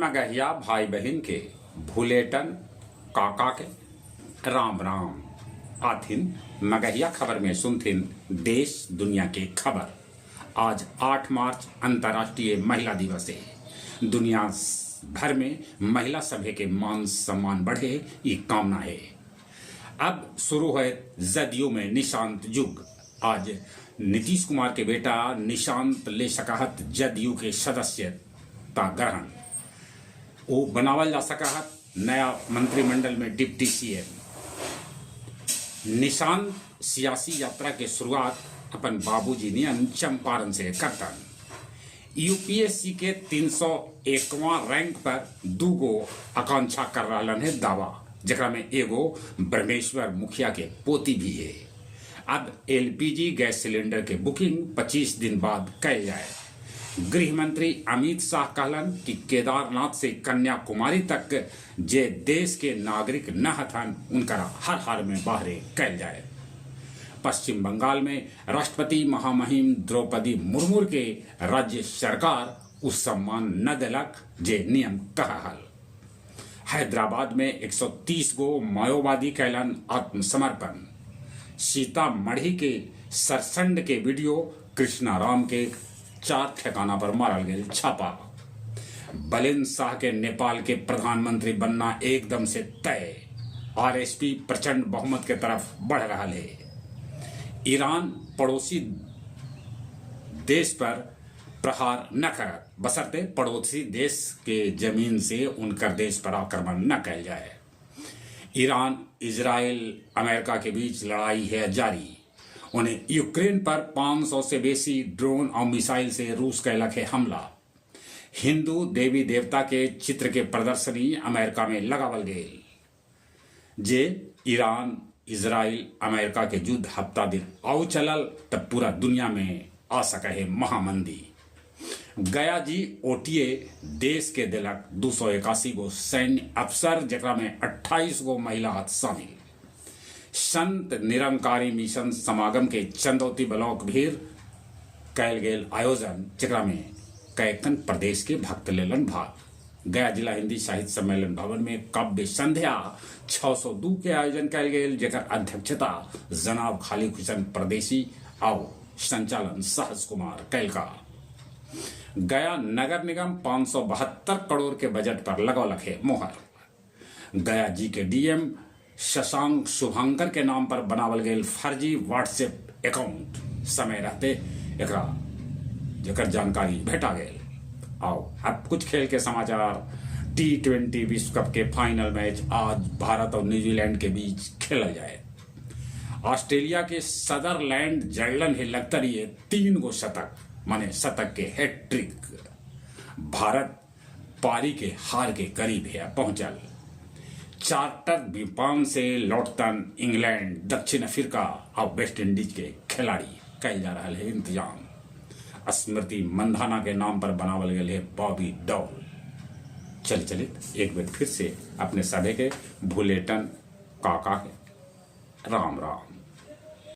मगहिया भाई बहन के भूलेटन काका के राम राम आथिन मगहिया खबर में सुनथिन देश दुनिया के खबर। आज 8 मार्च अंतर्राष्ट्रीय महिला दिवस है। दुनिया भर में महिला सभ्य के मान सम्मान बढ़े ये कामना है। अब शुरू है जदयू में निशांत युग। आज नीतीश कुमार के बेटा निशांत ले सकहत जदयू के सदस्यता ग्रहण। वो बनावल जा सकहत नया मंत्रिमंडल में डिप्टी सीएम। निशांत सियासी यात्रा के शुरुआत अपन बाबूजी ने चंपारण से करतन। यूपीएससी के 301वां रैंक पर दूगो आकांक्षा कर रहा है दावा, जरा में एगो ब्रह्मेश्वर मुखिया के पोती भी है। अब एलपीजी गैस सिलेंडर के बुकिंग 25 दिन बाद कल जाए। गृह मंत्री अमित शाह कहलन कि केदारनाथ से कन्याकुमारी तक जे देश के नागरिक न हथन उनका हर हाल में बाहरे कल जाए। पश्चिम बंगाल में राष्ट्रपति महामहिम द्रौपदी मुर्मू के राज्य सरकार उस सम्मान न दिलक जे नियम कहल। हैदराबाद में 130 गो माओवादी कैलन आत्मसमर्पण। सीतामढ़ी के सरसंड के वीडियो कृष्णाराम के 4 ठिकाना पर मारल गए छापा। बलिन शाह के नेपाल के प्रधानमंत्री बनना एकदम से तय। आरएसपी प्रचंड बहुमत के तरफ बढ़ रहा है। ईरान पड़ोसी देश पर प्रहार न करत बशर्ते पड़ोसी देश के जमीन से उनकर देश पर आक्रमण न कल जाए। ईरान इजराइल अमेरिका के बीच लड़ाई है जारी। उन्हें यूक्रेन पर 500 से बेसी ड्रोन और मिसाइल से रूस कैलक है हमला। हिंदू देवी देवता के चित्र के प्रदर्शनी अमेरिका में लगावल गए। जे ईरान इजराइल अमेरिका के युद्ध हफ्ता दिन आउ चलल तब पूरा दुनिया में आ सके है महामंदी। गया जी ओटीए देश के दिलक 281 गो सैन्य अफसर, जरा में 28 गो महिला शामिल। संत निरंकारी मिशन समागम के चंदौती ब्लॉक भीर कैल गेल आयोजन, जरा में कैकन प्रदेश के भक्त लेलन भाग। गया जिला हिंदी साहित्य सम्मेलन भवन में काव्य संध्या 602 के आयोजन कैल गेल, जेकर अध्यक्षता जनाब खालिद हुसैन परदेसी और संचालन सहस कुमार कैलका। गया नगर निगम 572 करोड़ के बजट पर लगौलक है मोहर। गया जी के डीएम शशांक शुभंकर के नाम पर बनावल गए फर्जी व्हाट्सएप अकाउंट समय रहते जकर जानकारी भेटा गए। आओ अब कुछ खेल के समाचार। T20 विश्व कप के फाइनल मैच आज भारत और न्यूजीलैंड के बीच खेला जाए। ऑस्ट्रेलिया के सदरलैंड जर्लन ही लगता रही है 3 गो शतक, माने शतक के हैट्रिक। भारत पारी के हार के करीब है पहुंचल। चार्टर विमान से लौटतन इंग्लैंड, दक्षिण अफ्रीका और वेस्ट इंडीज के खिलाड़ी कल जा रहा है इंतजाम। स्मृति मंधाना के नाम पर बनावल गए है बॉबी डॉल। चलित एक बार फिर से अपने सभी के भूलेटन काका के राम राम।